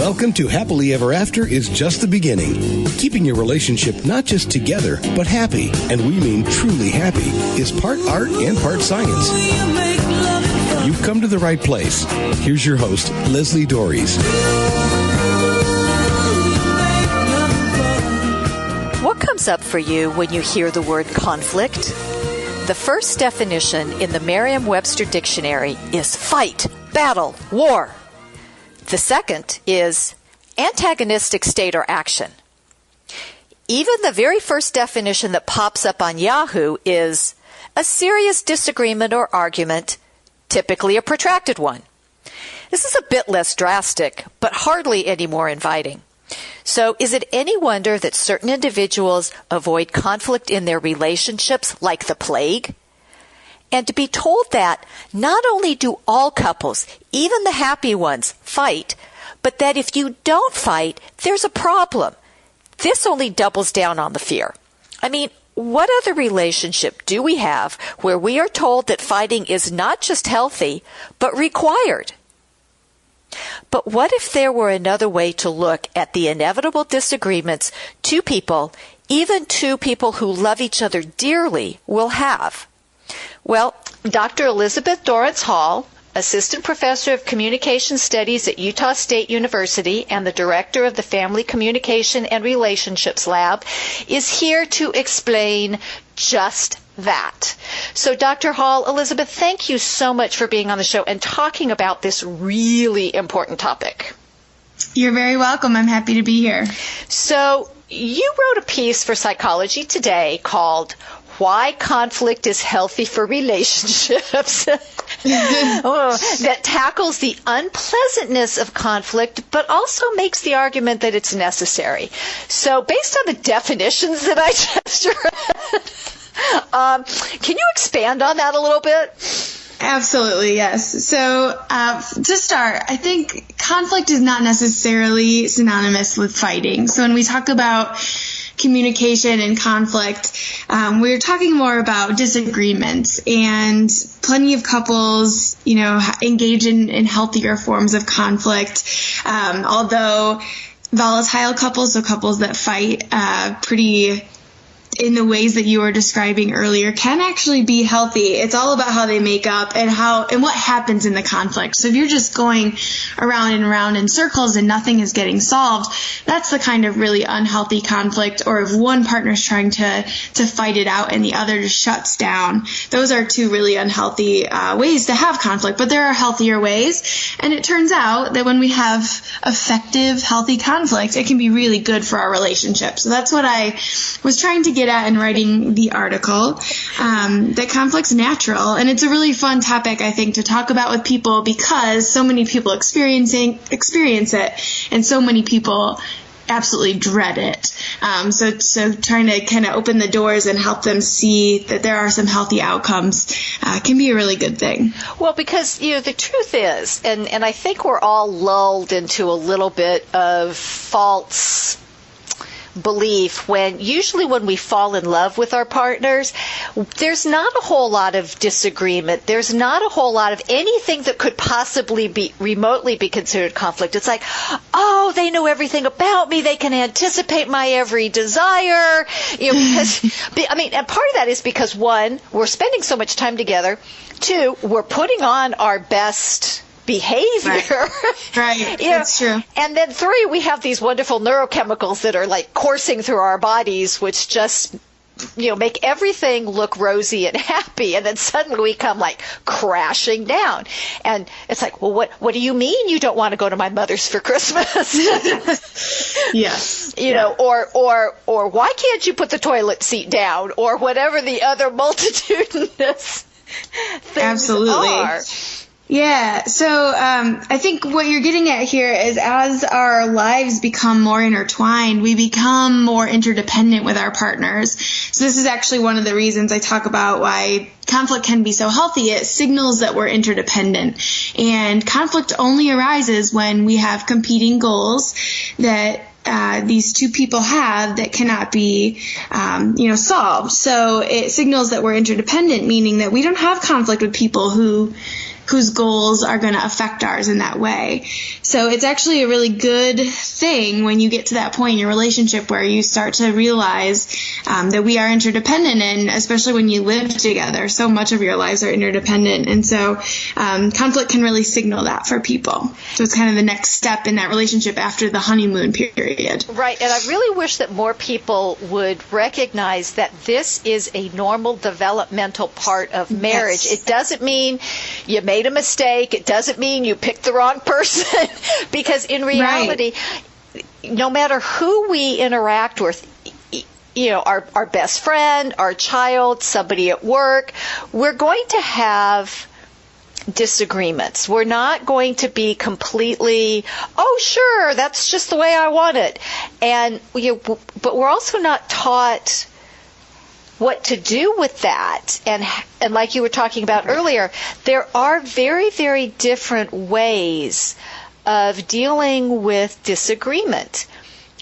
Welcome to Happily Ever After is just the beginning. Keeping your relationship not just together, but happy, and we mean truly happy, is part art and part science. You've come to the right place. Here's your host, Leslie Dories. What comes up for you when you hear the word conflict? The first definition in the Merriam-Webster dictionary is fight, battle, war. The second is antagonistic state or action. Even the very first definition that pops up on Yahoo is a serious disagreement or argument, typically a protracted one. This is a bit less drastic, but hardly any more inviting. So is it any wonder that certain individuals avoid conflict in their relationships like the plague? And to be told that not only do all couples, even the happy ones, fight, but that if you don't fight, there's a problem. This only doubles down on the fear. I mean, what other relationship do we have where we are told that fighting is not just healthy, but required? But what if there were another way to look at the inevitable disagreements two people, even two people who love each other dearly, will have? Well, Dr. Elizabeth Dorrance Hall, Assistant Professor of Communication Studies at Utah State University and the Director of the Family Communication and Relationships Lab, is here to explain just that. So, Dr. Hall, Elizabeth, thank you so much for being on the show and talking about this really important topic. You're very welcome. I'm happy to be here. So, you wrote a piece for Psychology Today called Why Conflict is Healthy for Relationships that tackles the unpleasantness of conflict, but also makes the argument that it's necessary. So based on the definitions that I just read, can you expand on that a little bit? Absolutely, yes. So to start, I think conflict is not necessarily synonymous with fighting. So when we talk about communication and conflict, we're talking more about disagreements, and plenty of couples, engage in healthier forms of conflict. Although volatile couples, so couples that fight pretty in the ways that you were describing earlier, can actually be healthy. It's all about how they make up and what happens in the conflict. So if you're just going around and around in circles and nothing is getting solved, that's the kind of really unhealthy conflict. Or if one partner's trying to fight it out and the other just shuts down, those are two really unhealthy ways to have conflict. But there are healthier ways, and it turns out that when we have effective, healthy conflict, it can be really good for our relationship. So that's what I was trying to get at in writing the article, that conflict's natural, and it's a really fun topic, I think, to talk about with people because so many people experience it, and so many people absolutely dread it. So trying to kind of open the doors and help them see that there are some healthy outcomes can be a really good thing. Well, because, the truth is, and I think we're all lulled into a little bit of false belief usually when we fall in love with our partners, there's not a whole lot of disagreement. There's not a whole lot of anything that could possibly be remotely be considered conflict. It's like, oh, they know everything about me. They can anticipate my every desire. Because, and part of that is because, one, we're spending so much time together. Two, we're putting on our best behavior. Right. That's true. And then three, we have these wonderful neurochemicals that are like coursing through our bodies, which just, make everything look rosy and happy. And then suddenly we come like crashing down. And it's like, well, what do you mean you don't want to go to my mother's for Christmas? Yes. Or why can't you put the toilet seat down, or whatever the other multitudinous things Absolutely. are. Yeah, so I think what you're getting at here is as our lives become more intertwined, we become more interdependent with our partners. So this is actually one of the reasons I talk about why conflict can be so healthy. It signals that we're interdependent. And conflict only arises when we have competing goals that these two people have that cannot be, solved. So it signals that we're interdependent, meaning that we don't have conflict with people who whose goals are going to affect ours in that way. So it's actually a really good thing when you get to that point in your relationship where you start to realize that we are interdependent, and especially when you live together, so much of your lives are interdependent. And so conflict can really signal that for people. So it's kind of the next step in that relationship after the honeymoon period. Right. And I really wish that more people would recognize that this is a normal developmental part of marriage. Yes. It doesn't mean you made a mistake. It doesn't mean you picked the wrong person. Because in reality, no matter who we interact with, our best friend, our child, somebody at work, we're going to have disagreements. We're not going to be completely, oh, sure, that's just the way I want it. And but we're also not taught what to do with that. And like you were talking about earlier, there are very, very different ways of dealing with disagreement.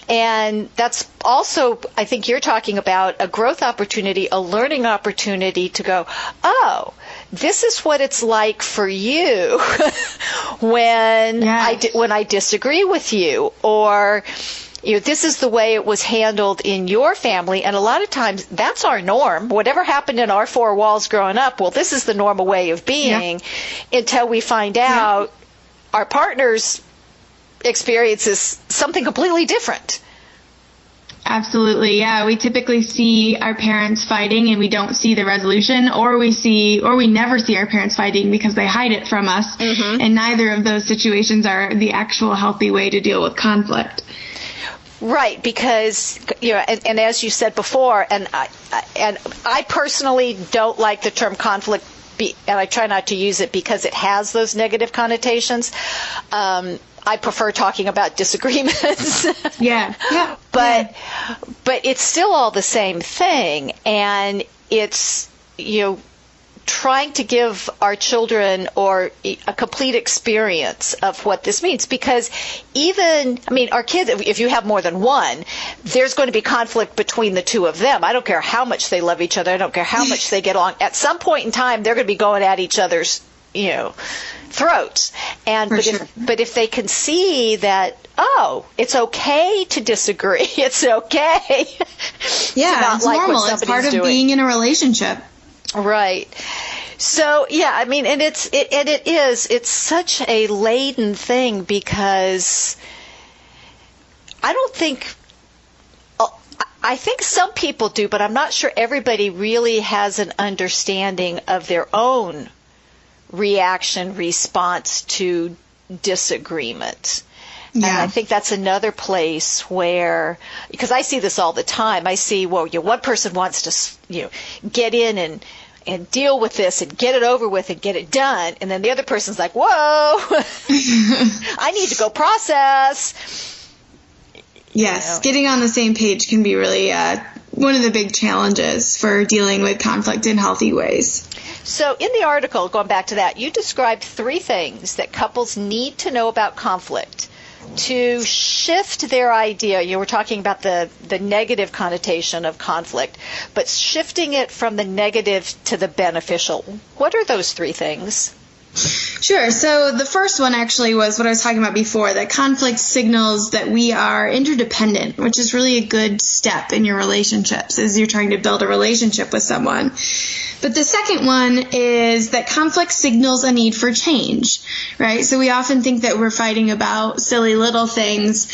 And that's also, I think you're talking about a growth opportunity, a learning opportunity to go, oh, this is what it's like for you when I disagree with you, or this is the way it was handled in your family. And a lot of times that's our norm. Whatever happened in our four walls growing up, well, this is the normal way of being, until we find out our partner's experience is something completely different. Absolutely. Yeah. We typically see our parents fighting and we don't see the resolution, or we never see our parents fighting because they hide it from us. Mm-hmm. And neither of those situations are the actual healthy way to deal with conflict. Right, because and as you said before, and I personally don't like the term conflict, and I try not to use it because it has those negative connotations. I prefer talking about disagreements. But it's still all the same thing, and it's trying to give our children or a complete experience of what this means. Because our kids, if you have more than one, there's going to be conflict between the two of them. I don't care how much they love each other. I don't care how much they get along. At some point in time, they're going to be going at each other's, throats. But if they can see that, oh, it's okay to disagree. It's okay. Yeah, it's normal. It's part of being in a relationship. Right. So, and it's such a laden thing, because I think some people do, but I'm not sure everybody really has an understanding of their own response to disagreement. Yeah. And I think that's another place where, because I see this all the time, I see, one person wants to, get in and deal with this and get it over with and get it done. And then the other person's like, whoa, I need to go process. Yes, getting on the same page can be really one of the big challenges for dealing with conflict in healthy ways. So in the article, going back to that, you described 3 things that couples need to know about conflict to shift their idea. You were talking about the negative connotation of conflict, but shifting it from the negative to the beneficial. What are those 3 things? Sure. So the first one actually was what I was talking about before, that conflict signals that we are interdependent, which is really a good step in your relationships as you're trying to build a relationship with someone. But the second one is that conflict signals a need for change, right? So we often think that we're fighting about silly little things,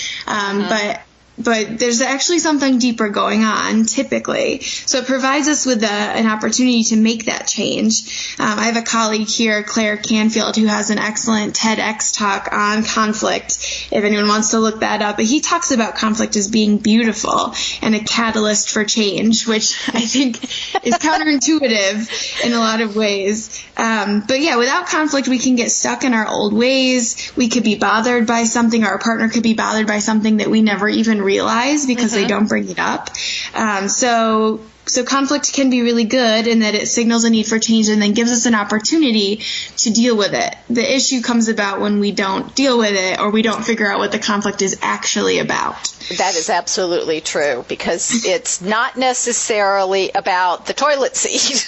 but there's actually something deeper going on, typically. So it provides us with an opportunity to make that change. I have a colleague here, Claire Canfield, who has an excellent TEDx talk on conflict, if anyone wants to look that up. But he talks about conflict as being beautiful and a catalyst for change, which I think is counterintuitive in a lot of ways. But yeah, without conflict, we can get stuck in our old ways. We could be bothered by something, or our partner could be bothered by something that we never even realize because they don't bring it up. So conflict can be really good in that it signals a need for change and then gives us an opportunity to deal with it. The issue comes about when we don't deal with it, or we don't figure out what the conflict is actually about. That is absolutely true, because it's not necessarily about the toilet seat.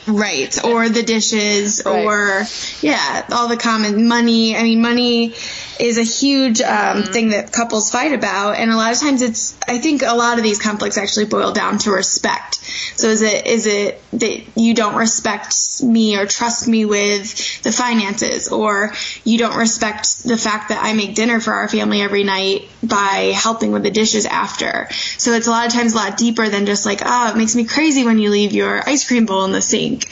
Right. Or the dishes, right. or, all the common money. I mean, money is a huge thing that couples fight about. And a lot of times I think a lot of these conflicts actually boil down to respect. So is it that you don't respect me or trust me with the finances, or you don't respect the fact that I make dinner for our family every night by helping with the dishes after. So it's a lot of times a lot deeper than just like, it makes me crazy when you leave your ice cream bowl in the sink.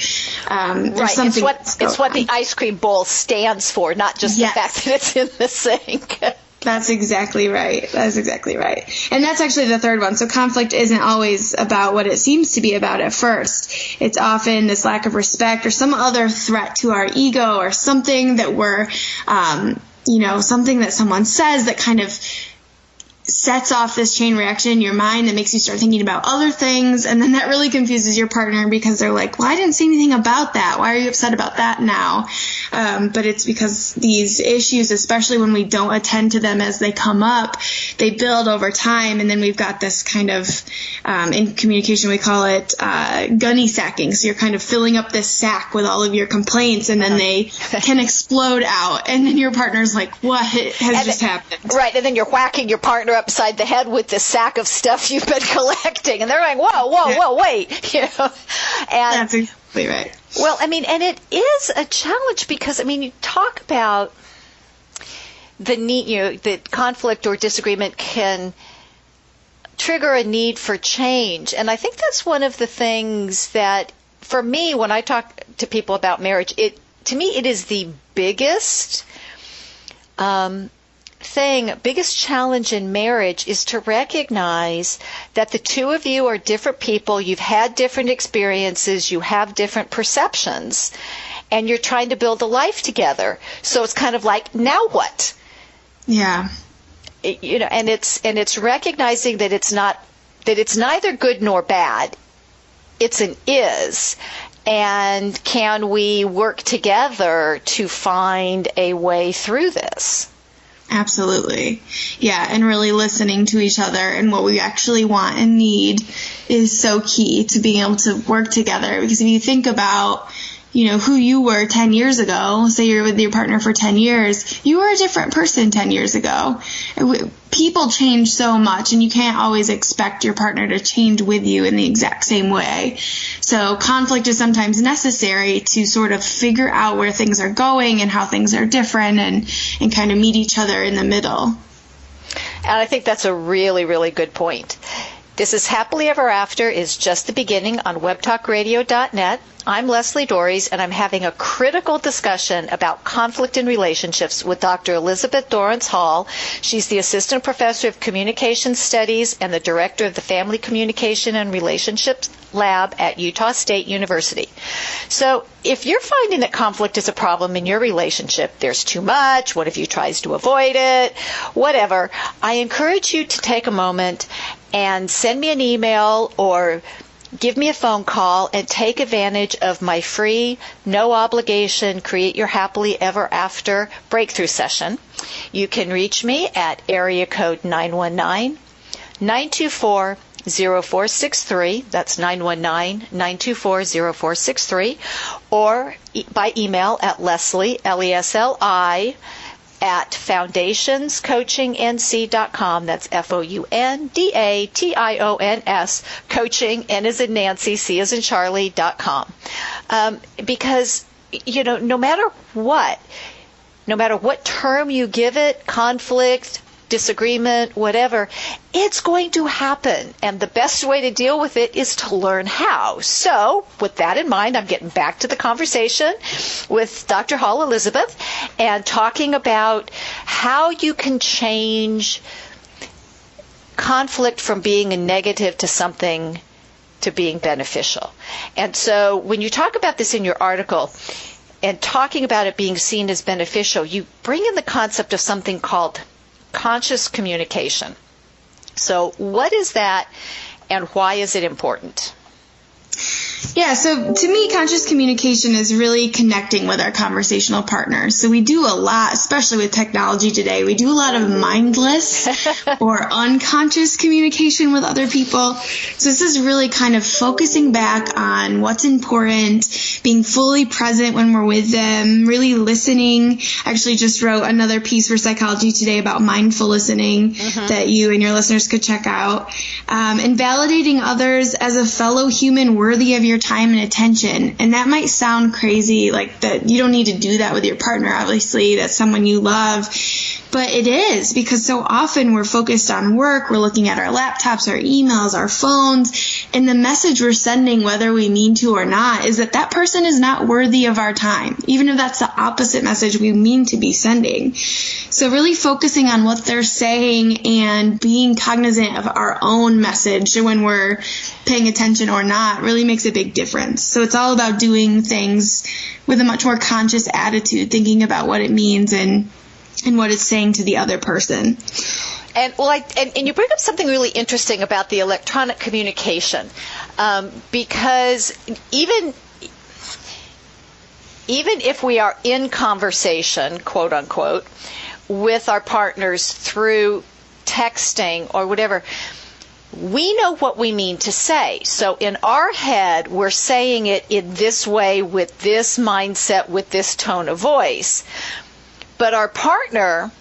Right. It's what the ice cream bowl stands for, not just the fact that it's in the sink. That's exactly right. And that's actually the third one. So conflict isn't always about what it seems to be about at first. It's often this lack of respect or some other threat to our ego, or something that we're, something that someone says that kind of sets off this chain reaction in your mind that makes you start thinking about other things. And then that really confuses your partner, because they're like, well, I didn't say anything about that. Why are you upset about that now? But it's because these issues, especially when we don't attend to them as they come up, they build over time. And then we've got this kind of, in communication, we call it gunny sacking. So you're kind of filling up this sack with all of your complaints, and then they can explode out. And then your partner's like, what has just happened? Right. And then you're whacking your partner upside the head with this sack of stuff you've been collecting, and they're like, whoa, wait, And that's exactly right. Well, I mean, and it is a challenge because, I mean, you talk about the need, that conflict or disagreement can trigger a need for change, and I think that's one of the things that, for me, when I talk to people about marriage, to me it is the biggest biggest challenge in marriage is to recognize that the two of you are different people. You've had different experiences. You have different perceptions, and you're trying to build a life together. So it's kind of like, now what? Yeah. And it's recognizing that it's neither good nor bad. It's an is. And can we work together to find a way through this? Absolutely. Yeah, and really listening to each other and what we actually want and need is so key to being able to work together. Because if you think about, who you were 10 years ago, say you're with your partner for 10 years, you were a different person 10 years ago. People change so much, and you can't always expect your partner to change with you in the exact same way. So conflict is sometimes necessary to sort of figure out where things are going and how things are different, and kind of meet each other in the middle. And I think that's a really, really good point. This is Happily Ever After is just the beginning on webtalkradio.net. I'm Leslie Dories, and I'm having a critical discussion about conflict in relationships with Dr. Elizabeth Dorrance Hall. She's the Assistant Professor of Communication Studies and the Director of the Family Communication and Relationships Lab at Utah State University. So if you're finding that conflict is a problem in your relationship, there's too much, what if you tries to avoid it, whatever, I encourage you to take a moment and send me an email or give me a phone call and take advantage of my free, no obligation, Create Your Happily Ever After breakthrough session. You can reach me at area code 919-924-0463. That's 919-924-0463. Or by email at Leslie, Lesli, at foundationscoachingnc.com. That's FOUNDATIONS, coaching, N as in Nancy, C as in Charlie.com. Because, no matter what term you give it, conflict, disagreement, whatever, it's going to happen. And the best way to deal with it is to learn how. So with that in mind, I'm getting back to the conversation with Dr. Hall Elizabeth and talking about how you can change conflict from being a negative to something to being beneficial. And so when you talk about this in your article and talking about it being seen as beneficial, you bring in the concept of something called conscious communication. So what is that, and why is it important? Yeah, so to me, conscious communication is really connecting with our conversational partners. So we do a lot, especially with technology today, we do a lot of mindless or unconscious communication with other people. So this is really kind of focusing back on what's important, being fully present when we're with them, really listening. I actually just wrote another piece for Psychology Today about mindful listening that you and your listeners could check out. And validating others as a fellow human worthy of your time and attention. And that might sound crazy, like that you don't need to do that with your partner. Obviously, that's someone you love. But it is, because so often we're focused on work, we're looking at our laptops, our emails, our phones, and the message we're sending, whether we mean to or not, is that that person is not worthy of our time, even if that's the opposite message we mean to be sending. So really focusing on what they're saying and being cognizant of our own message when we're paying attention or not really makes a big difference. So it's all about doing things with a much more conscious attitude, thinking about what it means and what it's saying to the other person. And and you bring up something really interesting about the electronic communication, because even if we are in conversation, quote unquote, with our partners through texting or whatever, we know what we mean to say. So in our head, we're saying it in this way, with this mindset, with this tone of voice. But our partner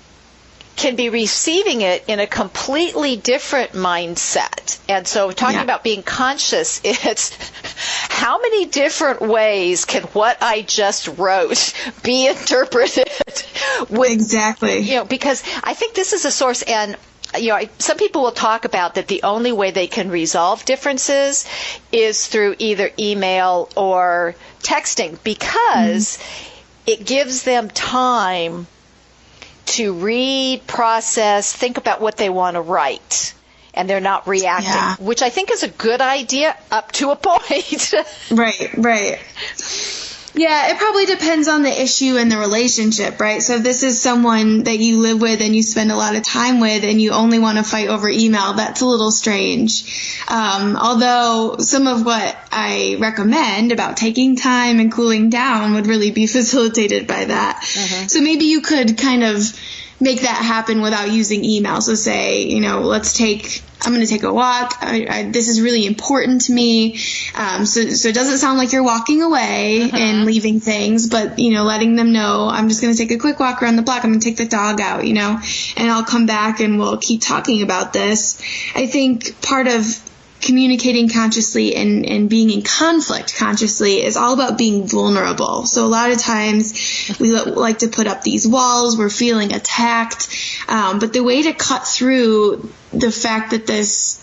can be receiving it in a completely different mindset. And so talking about being conscious, it's how many different ways can what I just wrote be interpreted? Exactly. Because I think this is a source, and some people will talk about that the only way they can resolve differences is through either email or texting, because it gives them time to read, process, think about what they want to write, and they're not reacting, which I think is a good idea up to a point. Right. Yeah, it probably depends on the issue and the relationship, right? So if this is someone that you live with and you spend a lot of time with and you only want to fight over email, that's a little strange. Although some of what I recommend about taking time and cooling down would really be facilitated by that. So maybe you could kind of make that happen without using email. So say, I'm going to take a walk. This is really important to me. So it doesn't sound like you're walking away and leaving things, but, letting them know I'm just going to take a quick walk around the block. I'm going to take the dog out, and I'll come back and we'll keep talking about this. I think part of communicating consciously and being in conflict consciously is all about being vulnerable. So a lot of times we like to put up these walls, we're feeling attacked, but the way to cut through the fact that this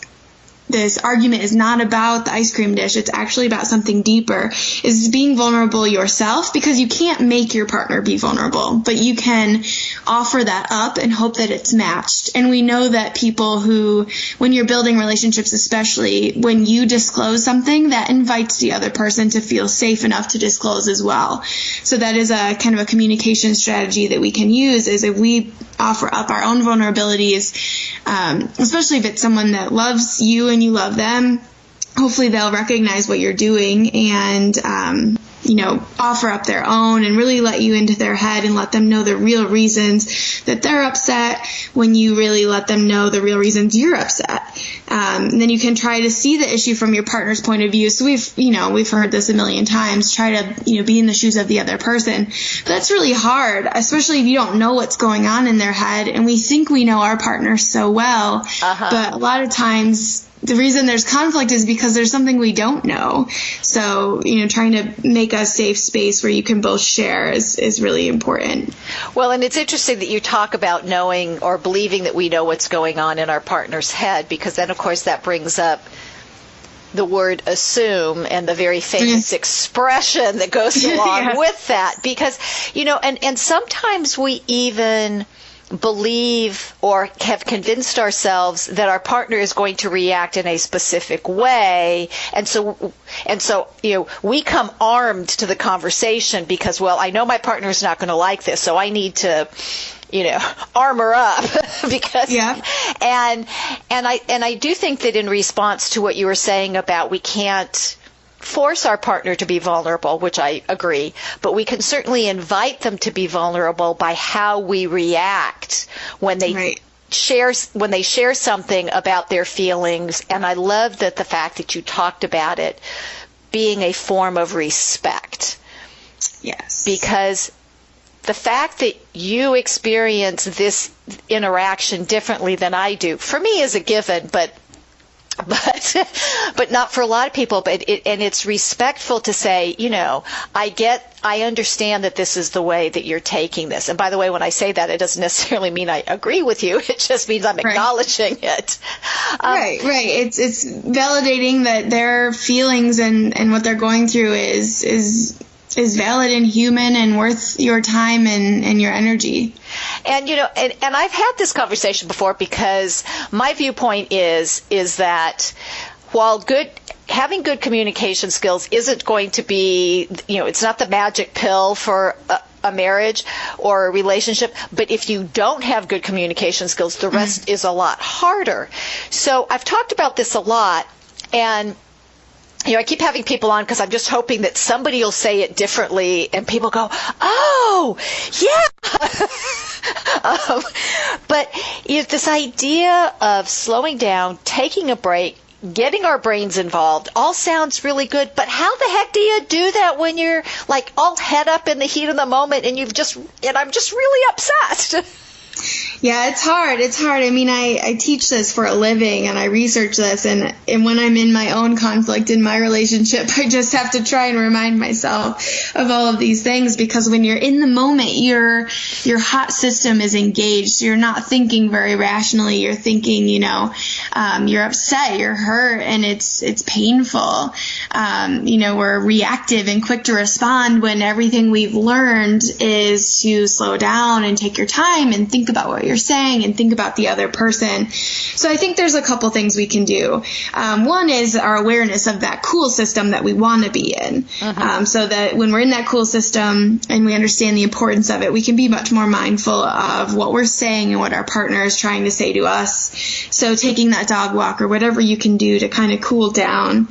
argument is not about the ice cream dish, it's actually about something deeper, is being vulnerable yourself, because you can't make your partner be vulnerable, but you can offer that up and hope that it's matched. And we know that people who, when you're building relationships, especially when you disclose something, that invites the other person to feel safe enough to disclose as well. So that is a kind of a communication strategy that we can use, is if we offer up our own vulnerabilities, especially if it's someone that loves you and you love them, hopefully they'll recognize what you're doing and, offer up their own and really let you into their head and let them know the real reasons that they're upset when you really let them know the real reasons you're upset. And then you can try to see the issue from your partner's point of view. So we've heard this a million times, try to, be in the shoes of the other person. But that's really hard, especially if you don't know what's going on in their head. And we think we know our partner so well, but a lot of times the reason there's conflict is because there's something we don't know. So, trying to make a safe space where you can both share is really important. Well, and it's interesting that you talk about knowing or believing that we know what's going on in our partner's head, because then, of course, that brings up the word assume and the very famous expression that goes along with that. Because, and sometimes we even believe or have convinced ourselves that our partner is going to react in a specific way, and so we come armed to the conversation because, well, I know my partner is not going to like this, so I need to armor up because and I do think that in response to what you were saying about we can't force our partner to be vulnerable, which I agree, but we can certainly invite them to be vulnerable by how we react when they share something about their feelings. And I love that the fact that you talked about it being a form of respect. Yes. Because the fact that you experience this interaction differently than I do, for me is a given, but not for a lot of people. And it's respectful to say, I understand that this is the way that you're taking this. And by the way, when I say that, it doesn't necessarily mean I agree with you. It just means I'm acknowledging it. Right. It's validating that their feelings and what they're going through is valid and human and worth your time and your energy. And, and I've had this conversation before, because my viewpoint is that while having good communication skills isn't going to be, it's not the magic pill for a marriage or a relationship, but if you don't have good communication skills, the rest is a lot harder. So I've talked about this a lot, and I keep having people on because I'm just hoping that somebody will say it differently and people go, oh, yeah. But this idea of slowing down, taking a break, getting our brains involved, all sounds really good. But how the heck do you do that when you're like all head up in the heat of the moment and I'm just really upset? Yeah, it's hard. I mean, I teach this for a living and I research this, and when I'm in my own conflict in my relationship, I just have to try and remind myself of all of these things, because when you're in the moment, your hot system is engaged. You're not thinking very rationally. You're thinking, you're upset, you're hurt, and it's painful. We're reactive and quick to respond when everything we've learned is to slow down and take your time and think about what you're saying and think about the other person. So I think there's a couple things we can do. One is our awareness of that cool system that we want to be in. So that when we're in that cool system and we understand the importance of it, we can be much more mindful of what we're saying and what our partner is trying to say to us. So taking that dog walk or whatever you can do to kind of cool down.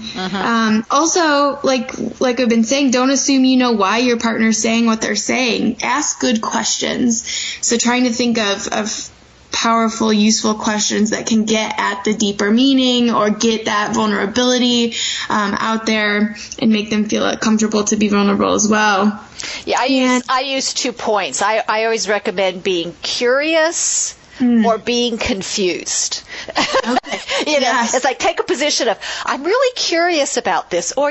Also, like I've been saying, don't assume you know why your partner's saying what they're saying. Ask good questions. So trying to think of powerful, useful questions that can get at the deeper meaning or get that vulnerability out there and make them feel comfortable to be vulnerable as well. Yeah, I use 2 points. I always recommend being curious or being confused. Okay. It's like take a position of, I'm really curious about this, or,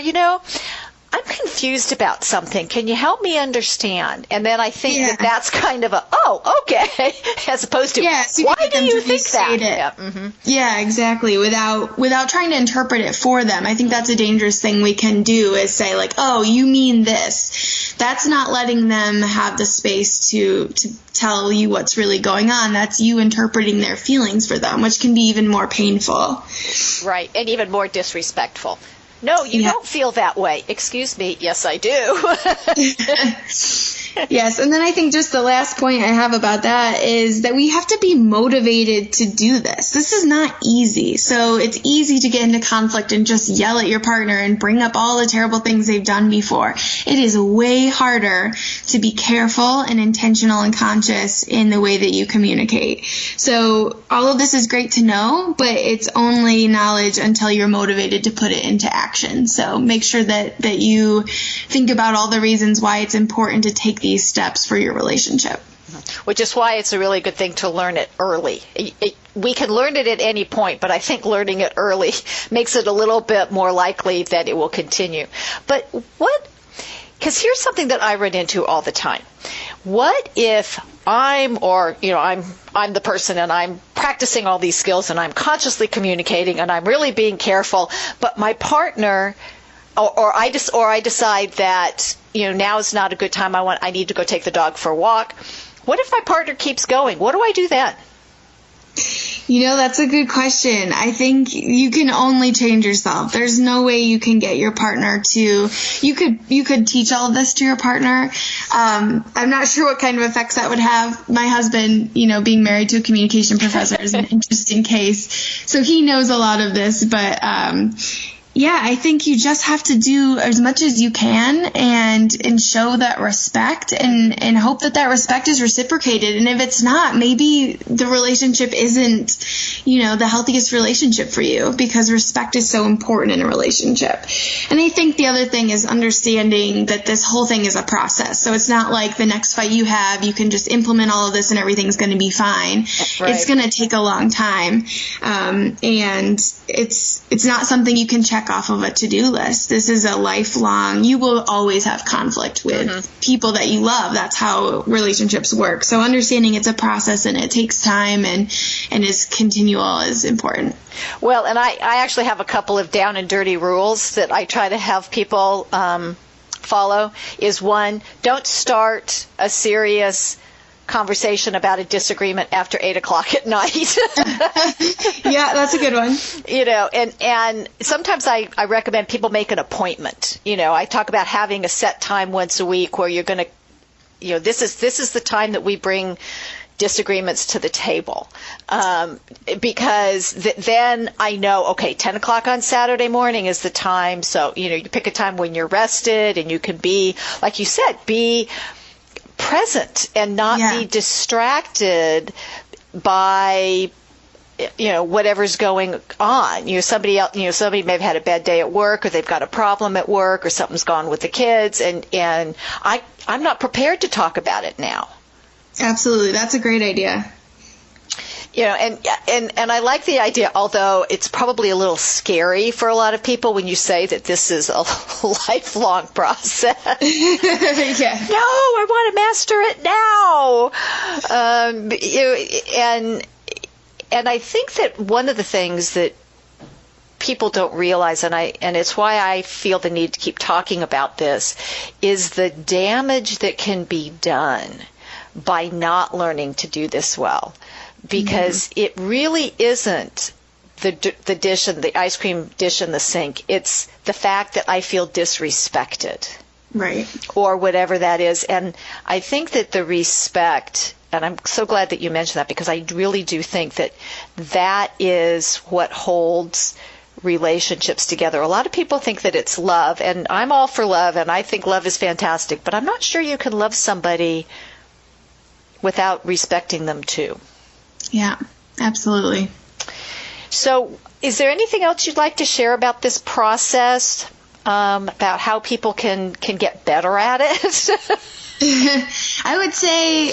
I'm confused about something. Can you help me understand? And then I think that's kind of okay, as opposed to, why do you think that? Yeah, exactly. Without trying to interpret it for them. I think that's a dangerous thing we can do, is say like, oh, you mean this. That's not letting them have the space to tell you what's really going on. That's you interpreting their feelings for them, which can be even more painful. Right, and even more disrespectful. No, you don't feel that way. Excuse me. Yes, I do. Yes, and then I think just the last point I have about that is that we have to be motivated to do this. This is not easy. So it's easy to get into conflict and just yell at your partner and bring up all the terrible things they've done before. It is way harder to be careful and intentional and conscious in the way that you communicate. So all of this is great to know, but it's only knowledge until you're motivated to put it into action. So make sure that you think about all the reasons why it's important to take these steps for your relationship. Which is why it's a really good thing to learn it early. We can learn it at any point, but I think learning it early makes it a little bit more likely that it will continue. But because here's something that I run into all the time. What if I'm the person and I'm practicing all these skills and I'm consciously communicating and I'm really being careful, but my partner or I decide that now is not a good time. I need to go take the dog for a walk. What if my partner keeps going? What do I do then? That's a good question. I think you can only change yourself. There's no way you can get your partner to, you could teach all of this to your partner. I'm not sure what kind of effects that would have. My husband, being married to a communication professor is an interesting case. So he knows a lot of this, but, Yeah, I think you just have to do as much as you can and show that respect and hope that respect is reciprocated. And if it's not, maybe the relationship isn't, the healthiest relationship for you, because respect is so important in a relationship. And I think the other thing is understanding that this whole thing is a process. So it's not like the next fight you have, you can just implement all of this and everything's going to be fine. Right. It's going to take a long time. And it's not something you can check off of a to-do list. This is a lifelong, you will always have conflict with people that you love. That's how relationships work. So understanding it's a process and it takes time and is continual is important. Well, and I actually have a couple of down and dirty rules that I try to have people follow. Is one, don't start a serious conversation about a disagreement after 8:00 at night. Yeah, that's a good one. And sometimes I recommend people make an appointment. I talk about having a set time once a week where you're going to, this is the time that we bring disagreements to the table, because then I know, okay, 10 o'clock on Saturday morning is the time. So, you pick a time when you're rested and you can be, like you said, be present and not be distracted by whatever's going on. Somebody else, somebody may have had a bad day at work, or they've got a problem at work, or something's gone with the kids, and I'm not prepared to talk about it now. Absolutely, that's a great idea. And I like the idea, although it's probably a little scary for a lot of people when you say that this is a lifelong process. Yeah. No, I want to master it now. And I think that one of the things that people don't realize, and it's why I feel the need to keep talking about this, is the damage that can be done by not learning to do this well. Because it really isn't the dish and the ice cream dish in the sink. It's the fact that I feel disrespected. Right. Or whatever that is. And I think that the respect, and I'm so glad that you mentioned that, because I really do think that is what holds relationships together. A lot of people think that it's love, and I'm all for love, and I think love is fantastic, but I'm not sure you can love somebody without respecting them too. Yeah, absolutely. So is there anything else you'd like to share about this process, about how people can get better at it? I would say,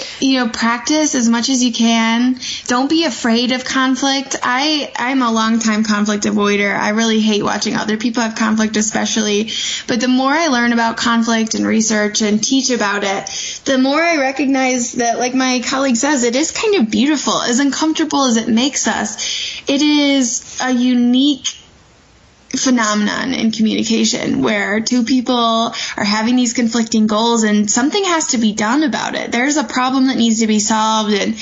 practice as much as you can. Don't be afraid of conflict. I'm a longtime conflict avoider. I really hate watching other people have conflict, especially. But the more I learn about conflict and research and teach about it, the more I recognize that, like my colleague says, it is kind of beautiful. As uncomfortable as it makes us, it is a unique phenomenon in communication where two people are having these conflicting goals and something has to be done about it. There's a problem that needs to be solved, and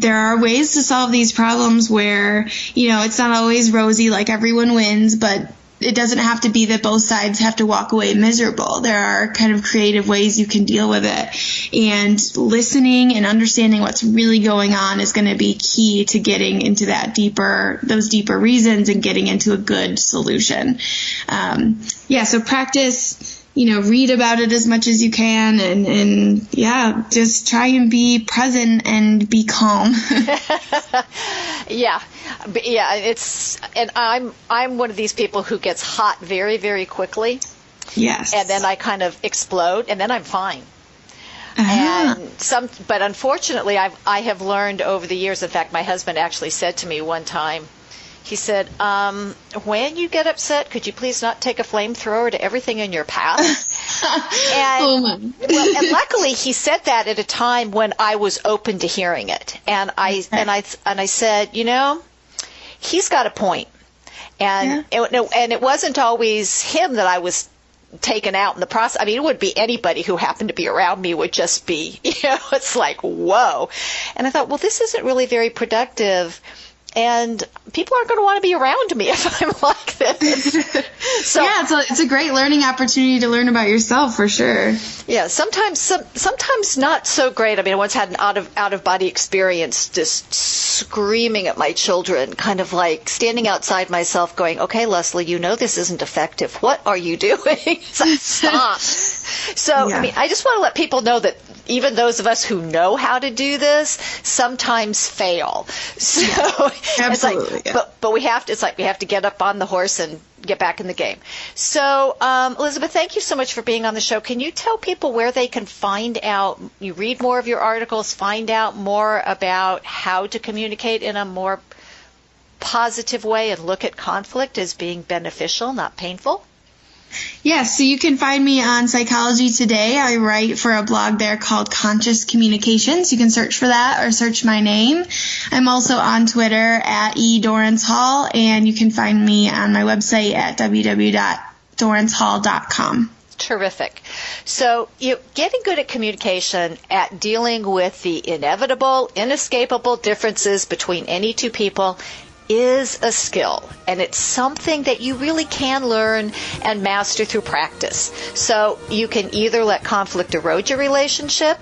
there are ways to solve these problems where, it's not always rosy, like everyone wins, but it doesn't have to be that both sides have to walk away miserable. There are kind of creative ways you can deal with it. And listening and understanding what's really going on is going to be key to getting into those deeper reasons and getting into a good solution. So practice, read about it as much as you can and just try and be present and be calm. Yeah, and I'm one of these people who gets hot very, very quickly. Yes. And then I kind of explode, and then I'm fine. But unfortunately, I have learned over the years. In fact, my husband actually said to me one time, he said, when you get upset, could you please not take a flamethrower to everything in your path? And luckily he said that at a time when I was open to hearing it. And I said, he's got a point. And it wasn't always him that I was taken out in the process. I mean, it would be anybody who happened to be around me would just be, it's like, whoa. And I thought, well, this isn't really very productive. And people aren't going to want to be around me if I'm like this. So, yeah, it's a great learning opportunity to learn about yourself for sure. Yeah, sometimes not so great. I mean, I once had an out of body experience, just screaming at my children, kind of like standing outside myself going, okay, Leslie, you know this isn't effective. What are you doing? It's like, stop. So, Yeah. I mean, I just want to let people know that even those of us who know how to do this sometimes fail. So Absolutely, it's like, but we have to, it's like we have to get up on the horse and get back in the game. So, Elizabeth, thank you so much for being on the show. Can you tell people where they can find out, you read more of your articles, find out more about how to communicate in a more positive way and look at conflict as being beneficial, not painful? Yes, so you can find me on Psychology Today. I write for a blog there called Conscious Communications. You can search for that or search my name. I'm also on Twitter at @eDoranshall, and you can find me on my website at www.doranshall.com. Terrific. So getting good at communication, at dealing with the inevitable, inescapable differences between any two people is a skill, and it's something that you really can learn and master through practice. So you can either let conflict erode your relationship,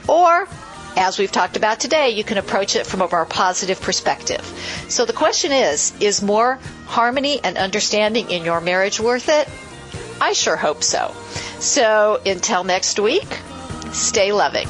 or, as we've talked about today, you can approach it from a more positive perspective. So the question is more harmony and understanding in your marriage worth it? I sure hope so. So until next week, stay loving.